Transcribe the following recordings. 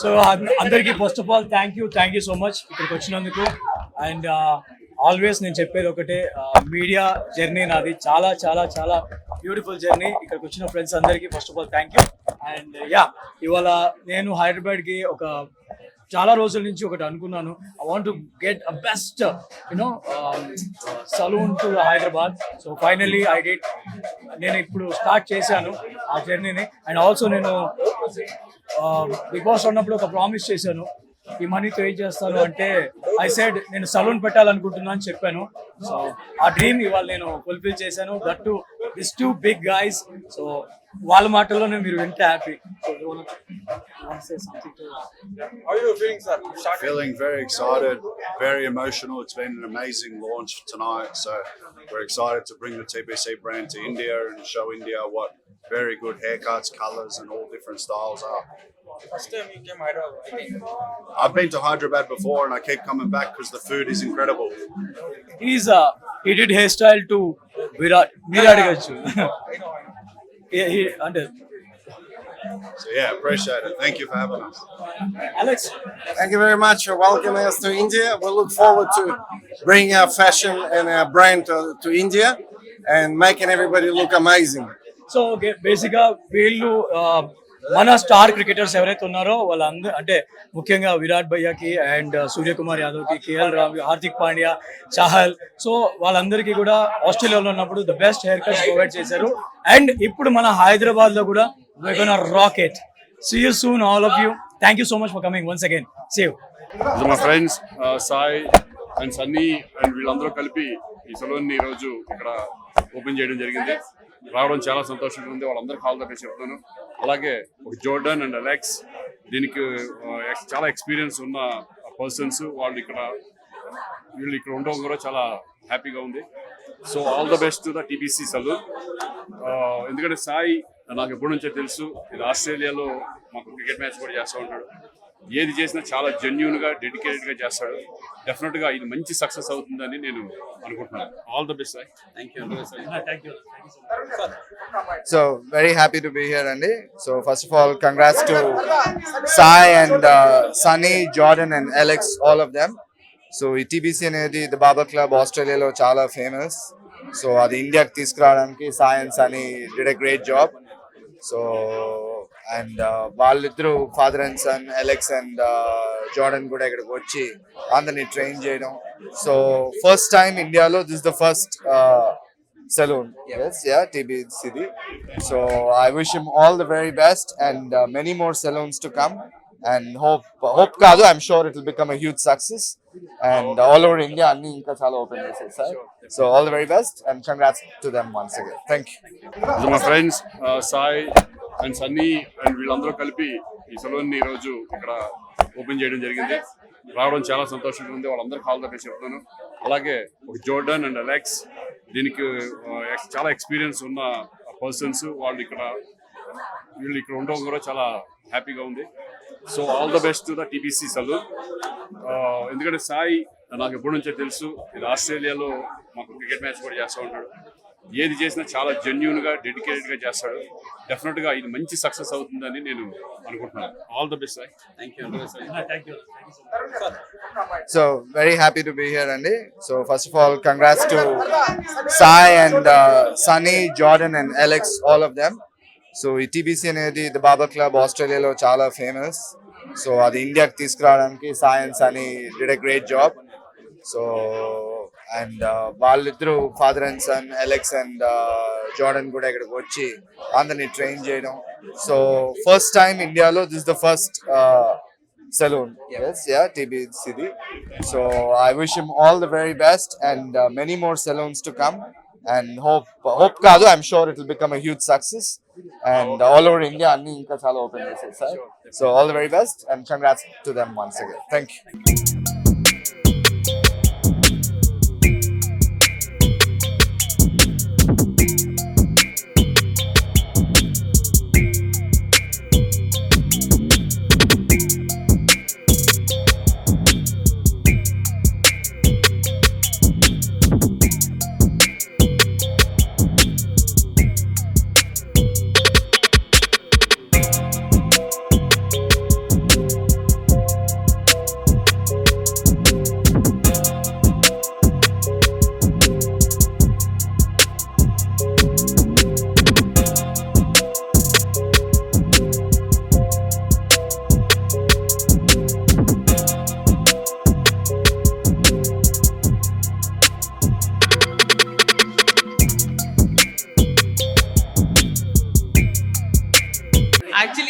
So అందరికీ first of all thank you so much ఇక్కడికి వచ్చినందుకు. అండ్ ఆల్వేస్ నేను చెప్పేది ఒకటే, మీడియా జర్నీ నాది చాలా చాలా చాలా బ్యూటిఫుల్ జర్నీ. ఇక్కడికి వచ్చిన ఫ్రెండ్స్ అందరికీ first of all thank you. And ఇవాళ నేను హైదరాబాద్కి ఒక చాలా రోజుల నుంచి ఒకటి అనుకున్నాను, I want to get a best you know salon to Hyderabad. So finally I did. నేను ఇప్పుడు స్టార్ట్ చేశాను ఆ జర్నీని. అండ్ ఆల్సో నేను బిగ్ బాస్ ఉన్నప్పుడు ఒక ప్రామిస్ చేశాను, ఈ మనీతో ఏం చేస్తాను అంటే ఐ సెడ్ నేను సలూన్ పెట్టాలనుకుంటున్నా అని చెప్పాను. సో ఆ డ్రీమ్ ఇవాళ నేను ఫుల్ఫిల్ చేశాను, that to this two big guys. So వాళ్ళ మాటల్లోనే మీరు వింటే happy. How are you feeling, sir? Feeling very excited, very emotional. It's been an amazing launch tonight. So we're excited to bring the TBC brand to India and show India what very good haircuts, colours and all different styles are. First time you came Hyderabad, I think. I've been to Hyderabad before and I keep coming back because the food is incredible. He did hairstyle to Virat gachu. I know. He అంటే So yeah, appreciate it. Thank you for having us. Alex, Thank you very much for welcoming us to India. We look forward to bringing our fashion and our brand to India and making everybody look amazing. So బేసిక్గా వీళ్ళు మన star cricketers ఎవరైతే ఉన్నారో వాళ్ళందరూ, అంటే ముఖ్యంగా విరాట్ భయ్యాకి and Suryakumar యాదవ్కి, కేఎల్ రాహుల్, హార్దిక్ పాండ్యా, చాహల్, సో వాళ్ళందరికీ కూడా ఆస్ట్రేలియాలో ఉన్నప్పుడు the best hair cuts provide చేశారు. అండ్ ఇప్పుడు మన హైదరాబాద్ లో కూడా we're gonna rock it. See you soon, all of you. Thank you so much for coming once again. See you. So my friends, Sai and Sunny and వీళ్ళందరూ కలిపి ఈ saloon ని ఈరోజు ఇక్కడ ఓపెన్ చేయడం జరిగింది. రావడం చాలా సంతోషంగా ఉంది. వాళ్ళందరికీ ఆల్ ద బెస్ట్ చెప్తాను. అలాగే ఒక జోర్డన్ అండ్ అలెక్స్, దీనికి చాలా ఎక్స్పీరియన్స్ ఉన్న పర్సన్స్, వీళ్ళు ఇక్కడ ఉండడం కూడా చాలా హ్యాపీగా ఉంది. So all the best to the TBC salon. ఎందుకంటే సాయి నాకు ఎప్పటి నుంచో తెలుసు, ఇది ఆస్ట్రేలియాలో మాకు క్రికెట్ మ్యాచ్ కూడా చేస్తూ ఉంటాడు. ఏది చేసినా చాలా జెన్యూన్ గా, డెడికేటెడ్ గా చేస్తాడు. డెఫినెట్ గా ఇది మంచి సక్సెస్ అవుతుందని నేను అనుకుంటున్నాను. All the best Sai. Thank you. So very happy to be here, Andy. So first of all, congrats to Sai and Sunny, Jordan and Alex, all of them. So ఈ TBC అనేది the Barber Club ఆస్ట్రేలియాలో చాలా famous. So అది ఇండియాకి తీసుకురావడానికి Sai and Sunny did a great job. So and వాళ్ళిద్దరూ father and son, Alex and Jordan కూడా ఇక్కడికి వచ్చి అందరినీ ట్రైన్ చేయడం. సో ఫస్ట్ టైం ఇండియాలో this the first saloon. Yes, yeah, TBCD. So I wish him all the very best and many more saloons to come. And hope kaadu, I'm sure it will become a huge success. And all over India, anni inka chala open chesar, sir. So all the very best and congrats to them once again. Thank you. So my friends, Sai and Sunny and వీళ్ళందరూ కలిపి ఈ saloon ని ఈరోజు ఇక్కడ open చేయడం జరిగింది. రావడం చాలా సంతోషంగా ఉంది. వాళ్ళందరికీ ఆల్ ద బెస్ట్ చెప్తాను. అలాగే ఒక జోర్డన్ అండ్ అలెక్స్, దీనికి చాలా ఎక్స్పీరియన్స్ ఉన్న పర్సన్స్, వీళ్ళు ఇక్కడ ఉండడం కూడా చాలా హ్యాపీగా ఉంది. So all the best to the TBC salon. ఎందుకంటే సాయి నాకు ఎప్పటి నుంచో తెలుసు, ఇది ఆస్ట్రేలియాలో మాకు క్రికెట్ మ్యాచ్ కూడా చేస్తూ ఉంటాడు. ఏది చేసినా చాలా జెన్యూన్ గా, డెడికేటెడ్ గా చేస్తాడు. డెఫినెట్ గా ఇది మంచి సక్సెస్ అవుతుందని నేను అనుకుంటున్నాను. All the best Sai. Thank you. So very happy to be here, Andy. So first of all, congrats to Sai and Sunny, Jordan and Alex, all of them. So ఈ TBC అనేది the Barber Club ఆస్ట్రేలియాలో చాలా famous. So అది ఇండియాకి తీసుకురావడానికి Sai and Sunny did a great job. So and వాళ్ళిద్దరూ father and son, Alex and Jordan కూడా ఇక్కడికి వచ్చి అందరినీ ట్రైన్ చేయడం. సో ఫస్ట్ టైం ఇండియాలో this the first saloon. Yes, yeah, TBCD. So I wish him all the very best and many more saloons to come. And hope kaadu, I'm sure it will become a huge success. And all over India, anni inka chala open chesar, sir. So all the very best and congrats to them once again. Thank you.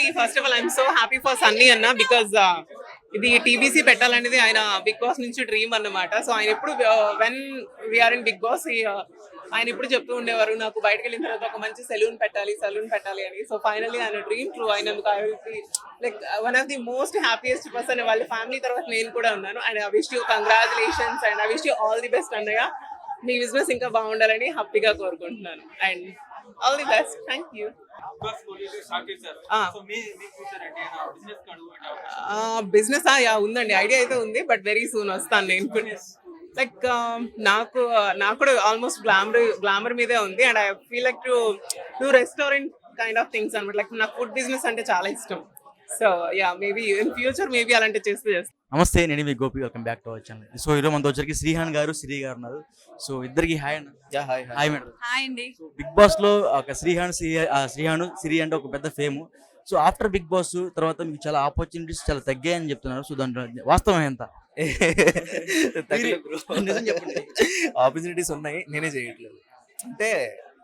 Actually first of all I'm so happy for Sunny అన్న because ఇది TBC పెట్టాలనేది ఆయన Bigg Boss నుంచి dream అన్నమాట. So ఆయన ఎప్పుడు when we are in Bigg Boss ఆయన ఎప్పుడు చెప్తూ ఉండేవారు నాకు బయటకు వెళ్ళిన తర్వాత ఒక మంచి సెలూన్ పెట్టాలి అని. సో ఫైనల్లీ ఆయన డ్రీమ్ ట్రూ అయినందుకు I will be like one of the most happiest person. వాళ్ళ ఫ్యామిలీ తర్వాత నేను కూడా ఉన్నాను. And I wish you congratulations and I wish you all the best అన్నయ్య. మీ బిజినెస్ ఇంకా బాగుండాలని హ్యాపీగా కోరుకుంటున్నాను and all the best. Thank you. Business ఉందండి, ఐడియా అయితే ఉంది, బట్ వెరీ సూన్ వస్తాను నేను. లైక్ నాకు కూడా ఆల్మోస్ట్ గ్లామర్ మీదే ఉంది and I feel like to restaurant kind of things అనమాట. లైక్ నాకు ఫుడ్ బిజినెస్ అంటే చాలా ఇష్టం. So ya maybe in future maybe అలాంటివి చేస్తాను. నమస్తే, నేను మీ Gopi, welcome back to our channel. So ఈరోజు మనతో వచ్చరికి శ్రీహాన్ గారు, శ్రీ గారు ఉన్నారు. సో ఇద్దరికి హాయ్ అన్న. Hi madam. హాయ్ అండి. బిగ్ బాస్ లో ఒక శ్రీహాన్ శ్రీ అంటే ఒక పెద్ద fame. So after Bigg Boss తర్వాత మీకు చాలా ఆపర్చునిటీస్ చాలా తగ్గాయని చెప్తున్నారు. సో దాంట్లో వాస్తవం ఎంత? నిజం చెప్పండి. ఆపర్చునిటీస్ ఉన్నాయి, నేనే చేయట్లేదు. అంటే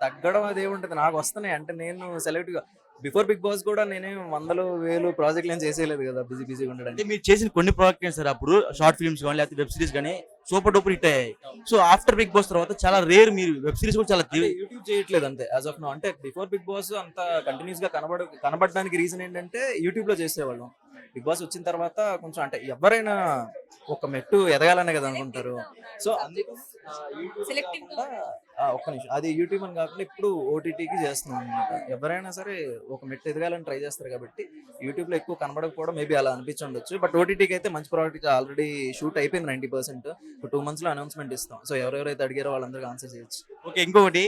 తగ్గడం అది ఏముంటది, నాకు వస్తున్నాయి. అంటే నేను సెలెక్ట్ గా బిఫోర్ బిగ్ బాస్ కూడా నేనే 100,000 ప్రాజెక్టులు ఏం చేసేయలేదు కదా, బిజీగా ఉండడానికి. అంటే మీరు చేసిన కొన్ని ప్రాజెక్ట్స్ సార్ అప్పుడు షార్ట్ ఫిల్మ్స్ కానీ లేకపోతే వెబ్ సిరీస్ కానీ సూపర్ డూపర్ హిట్ అయ్యాయి. సో ఆఫ్టర్ బిగ్ బాస్ తర్వాత చాలా రేర్ మీరు వెబ్ సిరీస్ కూడా చాలా యూట్యూబ్ చేయట్లేదు అంతే యాజ్ ఆఫ్ నో. అంటే బిఫోర్ బిగ్ బాస్ అంత కంటిన్యూస్ గా కనబడడానికి రీజన్ ఏంటంటే యూట్యూబ్ లో చేసేవాళ్ళం. బిగ్ బాస్ వచ్చిన తర్వాత కొంచెం అంటే ఎవరైనా ఒక మెట్టు ఎదగాలనే కదా అనుకుంటారు. సో అందుకు ఒక్క నిమిషం, అది యూట్యూబ్ అని కాకుండా ఇప్పుడు ఓటీటీకి చేస్తున్నాం అనమాట. ఎవరైనా సరే ఒక మెట్టు ఎదగాలని ట్రై చేస్తారు కాబట్టి యూట్యూబ్ లో ఎక్కువ కనబడకపోవడం మేబీ అలా అనిపించవచ్చు. బట్ ఓటీటీకి అయితే మంచి ప్రాజెక్ట్ ఆల్రెడీ షూట్ అయిపోయింది 90%. 2 months లో అనౌన్స్మెంట్ ఇస్తాం. సో ఎవరెవరైతే అడిగారో వాళ్ళందరికీ ఆన్సర్ చేయొచ్చు. ఓకే, ఇంకొకటి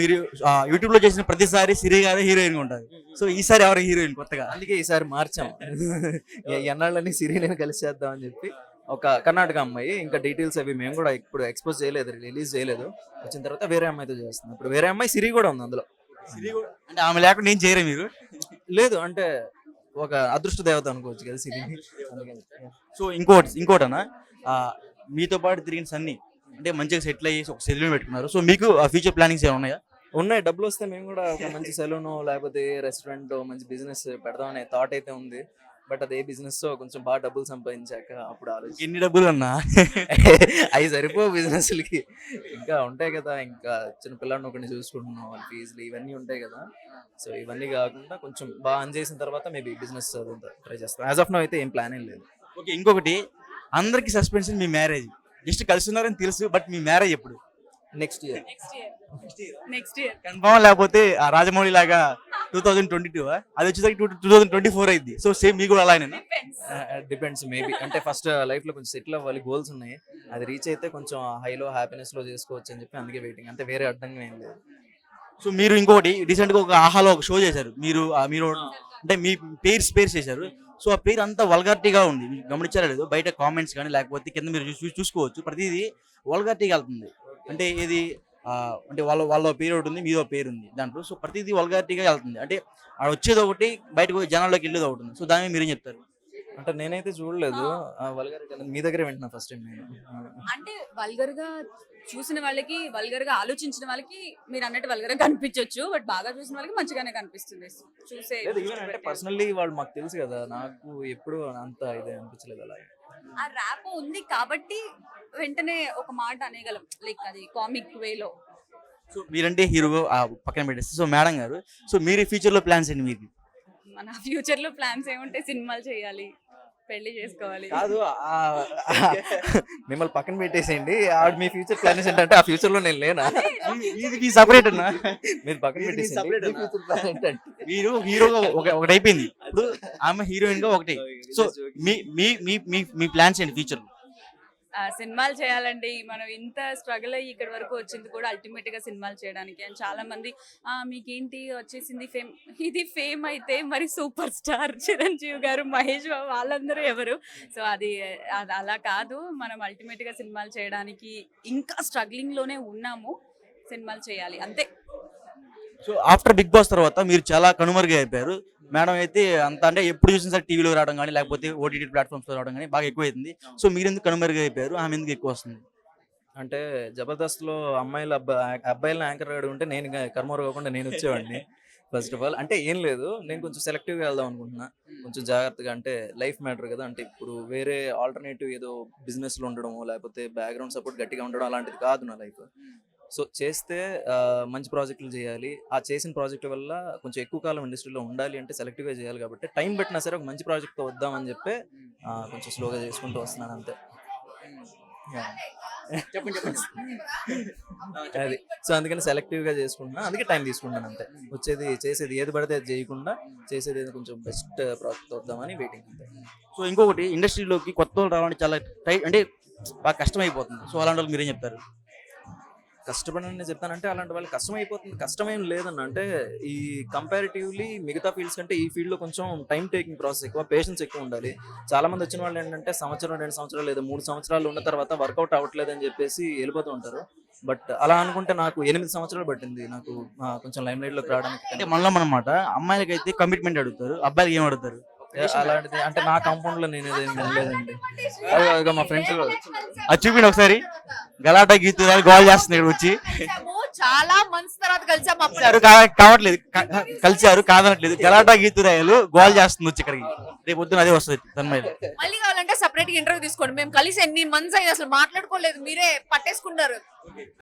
మీరు యూట్యూబ్ లో చేసిన ప్రతిసారి సిరి గారు హీరోయిన్ ఉంటారు. సో ఈసారి ఎవరు హీరోయిన్ కొత్తగా? అందుకే ఈసారి మార్చాం. ఎన్నాళ్ళని సిరీని కలిసి చేద్దామని చెప్పి ఒక కర్ణాటక అమ్మాయి. ఇంకా డీటెయిల్స్ అవి మేము కూడా ఇప్పుడు ఎక్స్పోజ్ చేయలేదు, రిలీజ్ చేయలేదు. వచ్చిన తర్వాత వేరే అమ్మాయితో చేస్తున్నాం. ఇప్పుడు వేరే అమ్మాయి సిరి కూడా ఉంది అందులో. అంటే ఆమె లేకుండా ఏం చేయరు మీరు? లేదు అంటే ఒక అదృష్ట దేవత అనుకోవచ్చు కదా సిరిని. సో ఇంకోటనా మీతో పాటు తిరిగిన సన్ని అంటే మంచిగా సెటిల్ అయ్యి ఒక సెలూన్ పెట్టుకున్నారు. సో మీకు ఫ్యూచర్ ప్లానింగ్స్ ఏమైనా ఉన్నాయా? ఉన్నాయి, డబ్బులు వస్తే మేము కూడా ఒక మంచి సెలూన్ లేకపోతే రెస్టారెంట్ మంచి బిజినెస్ పెడదామనే థాట్ అయితే ఉంది. బట్ అదే బిజినెస్ కొంచెం బాగా డబ్బులు సంపాదించాక అప్పుడు ఆలోచించి ఎన్ని డబ్బులు అన్నా అవి సరిపో బిజినెస్లకి. ఇంకా ఉంటాయి కదా, ఇంకా చిన్న పిల్లడిని ఒకరిని చూసుకుంటున్నాం, వాళ్ళ ఫీజులు ఇవన్నీ ఉంటాయి కదా. సో ఇవన్నీ కాకుండా కొంచెం బాగా ఆన్ చేసిన తర్వాత మేబీ బిజినెస్ ట్రై చేస్తాం. యాజ్ ఆఫ్ నో అయితే ఏం ప్లాన్ ఏం లేదు. ఓకే, ఇంకొకటి అందరికి సస్పెన్షన్ మీ మ్యారేజ్. జస్ట్ కలిసి ఉన్నారని తెలుసు, బట్ మీ మ్యారేజ్ ఎప్పుడు? నెక్స్ట్ ఇయర్ కన్ఫర్మ్, లేకపోతే ఆ రాజమౌళి లాగా 2022 అది వచ్చేసరికి 2024 అయింది. సో సేమ్ మీకు కూడా అలానే? Depends maybe. అంటే ఫస్ట్ లైఫ్ లో కొంచెం సెటిల్ అవ్వాలి, గోల్స్ ఉన్నాయి. అది రీచ్ అయితే కొంచెం హైలో హ్యాపీనెస్ లో చేసుకోవచ్చు అని చెప్పి అందుకే వెయిటింగ్. అంటే వేరే అడ్డంగా ఏం లేదు. సో మీరు ఇంకొకటి రీసెంట్ గా ఒక ఆహాలో ఒక షో చేశారు మీరు. మీరు అంటే మీ పేర్స్ చేశారు. సో ఆ పేరు అంతా వల్గారిటీగా ఉంది, మీకు గమనించారా లేదు? బయట కామెంట్స్ కానీ లేకపోతే కింద మీరు చూసుకోవచ్చు, ప్రతిదీ వల్గారిటీగా వెళ్తుంది. అంటే ఇది అంటే వాళ్ళ పేరు ఒకటి ఉంది, మీదో పేరు ఉంది దాంట్లో. సో ప్రతిదీ వల్గారిటీగా వెళ్తుంది. అంటే అది వచ్చేది ఒకటి, బయటకు జనాల్లోకి వెళ్ళేది ఒకటి ఉంది. సో దాని మీరేం చెప్తారు? అంటే నేనైతే చూడలేదు వల్గారిటీ, మీ దగ్గర వింటున్నా ఫస్ట్ టైం నేను. అంటే వల్గర్ గా చూసిన వాళ్ళకి, వల్గర్ గా ఆలోచించిన వాళ్ళకి మీరు అన్నట్టు వల్గర్ గా కనిపించవచ్చు, బట్ బాగా చూసిన వాళ్ళకి మంచిగానే కనిపిస్తుంది చూసే. అంటే పర్సనల్లీ వాళ్ళు మాకు తెలుసు కదా, నాకు ఎప్పుడు అంత ఇదే అనిపించలేదు అలా. ఆ ర్యాప్ ఉంది కాబట్టి వెంటనే ఒక మాట అనేయగలం, లైక్ అది కామిక్ వేలో. సో మీరంటే హీరో పక్కన పెట్టేసి, సో మేడం గారు, సో మీరు ఫ్యూచర్ లో ప్లాన్స్ ఏంటి మీకు? మన ఫ్యూచర్ లో ప్లాన్స్ ఏముంటే సినిమాలు చేయాలి, పెళ్లి చేసుకోవాలి. కాదు మిమ్మల్ని పక్కన పెట్టేసేయండి. మీ ఫ్యూచర్ ప్లాన్స్ ఏంటంటే ఆ ఫ్యూచర్ లో నేను లేనా? ఇది సపరేట్ అన్నా, మీరు పక్కన పెట్టేసేయండి. మీరు హీరోగా ఒకటి అయిపోయింది, ఇప్పుడు ఆమె హీరోయిన్ గా ఒకటి. సో మీ ప్లాన్స్ ఏంటి ఫ్యూచర్ లో? సినిమాలు చేయాలండి. మనం ఇంత స్ట్రగుల్ అయ్యి ఇక్కడ వరకు వచ్చింది కూడా అల్టిమేట్ గా సినిమాలు చేయడానికి. అండ్ చాలా మంది మీకేంటి వచ్చేసింది ఫేమ్, ఇది ఫేమ్ అయితే మరి సూపర్ స్టార్ చిరంజీవి గారు, మహేష్ బాబు వాళ్ళందరూ ఎవరు? సో అది అలా కాదు, మనం అల్టిమేట్ గా సినిమాలు చేయడానికి ఇంకా స్ట్రగ్లింగ్ లోనే ఉన్నాము. సినిమాలు చేయాలి అంతే. సో ఆఫ్టర్ బిగ్ బాస్ తర్వాత మీరు చాలా కనుమరుగా అయిపోయారు. మేడం అయితే అంత అంటే ఎప్పుడు చూసిన సరే టీవీలో రావడం కానీ లేకపోతే ఓటీటీ ప్లాట్ఫామ్స్ లో రావడం కానీ బాగా ఎక్కువ అవుతుంది. సో మీరు ఎందుకు కనుమరుగా అయిపోయారు, ఆమె ఎందుకు ఎక్కువ వస్తుంది? అంటే జబర్దస్త్ లో అబ్బాయిలను యాంకర్ ఉంటే నేను కర్మూరు కాకుండా నేను వచ్చేవాడిని. ఫస్ట్ ఆఫ్ ఆల్ అంటే ఏం లేదు, నేను కొంచెం సెలెక్టివ్గా వెళ్దాం అనుకుంటున్నా, కొంచెం జాగ్రత్తగా. అంటే లైఫ్ మ్యాటర్ కదా, అంటే ఇప్పుడు వేరే ఆల్టర్నేటివ్ ఏదో బిజినెస్లో ఉండడమో లేకపోతే బ్యాక్గ్రౌండ్ సపోర్ట్ గట్టిగా ఉండడం అలాంటిది కాదు నా లైఫ్. సో చేస్తే మంచి ప్రాజెక్టులు చేయాలి, ఆ చేసిన ప్రాజెక్ట్ వల్ల కొంచెం ఎక్కువ కాలం ఇండస్ట్రీలో ఉండాలి అంటే సెలెక్టివ్గా చేయాలి. కాబట్టి టైం పెట్టినా సరే ఒక మంచి ప్రాజెక్ట్తో వద్దామని చెప్పి కొంచెం స్లోగా చేసుకుంటూ వస్తున్నాను అంతే. Yeah. చెప్పండి చెప్పండి. అది సో అందుకని సెలెక్టివ్గా చేసుకుంటున్నా, అందుకే టైం తీసుకుంటాను అంతే. చేసేది ఏది పడితే అది చేయకుండా చేసేది ఏదో కొంచెం బెస్ట్ ప్రాజెక్ట్ వద్దామని వెయిటింగ్ అంతే. సో ఇంకొకటి, ఇండస్ట్రీలోకి కొత్త వాళ్ళు రావడానికి చాలా అంటే బాగా కష్టం అయిపోతుంది. సో అలాంటి వాళ్ళు మీరేం చెప్తారు? కష్టపడని చెప్తానంటే అలాంటి వాళ్ళకి కష్టం అయిపోతుంది, కష్టమేం లేదన్న. అంటే ఈ కంపారిటివ్లీ మిగతా ఫీల్డ్స్ కంటే ఈ ఫీల్డ్లో కొంచెం టైం టేకింగ్ ప్రాసెస్ ఎక్కువ, పేషెన్స్ ఎక్కువ ఉండాలి. చాలా మంది వచ్చిన వాళ్ళు ఏంటంటే సంవత్సరం 2 సంవత్సరాలు లేదా 3 సంవత్సరాలు ఉన్న తర్వాత వర్కౌట్ అవ్వట్లేదు అని చెప్పేసి వెళ్ళిపోతూ ఉంటారు. బట్ అలా అనుకుంటే నాకు 8 సంవత్సరాలు పట్టింది నాకు కొంచెం లైమ్ లైట్లోకి రావడానికి. అంటే మనలో అనమాట, అమ్మాయిలకైతే కమిట్మెంట్ అడుగుతారు, అబ్బాయిలకి ఏం అడుగుతారు? అలాంటిది అంటే నా కాంపౌండ్ లో నేను ఏదేం వినలేదండి. అదిగో మా ఫ్రెండ్స్ అది చూపిండి ఒకసారి. గలాటా గీతు గోల్ చేస్తుంది ఇక్కడ వచ్చి. చాలా మంత్స్ తర్వాత కలిసాం. కావట్లేదు, కలిసారు కాదనట్లేదు. గలాటా గీతురాయలు గోల్ చేస్తుంది వచ్చి ఇక్కడికి. రేపు పొద్దున అదే వస్తుంది తన్మయ. మళ్ళీ కావాలంటే సపరేట్ గా ఇంటర్వ్యూ తీసుకోండి. మేము కలిసి ఎన్ని మంత్స్ అయ్యి అసలు మాట్లాడుకోలేదు, మీరే పట్టేసుకుంటారు.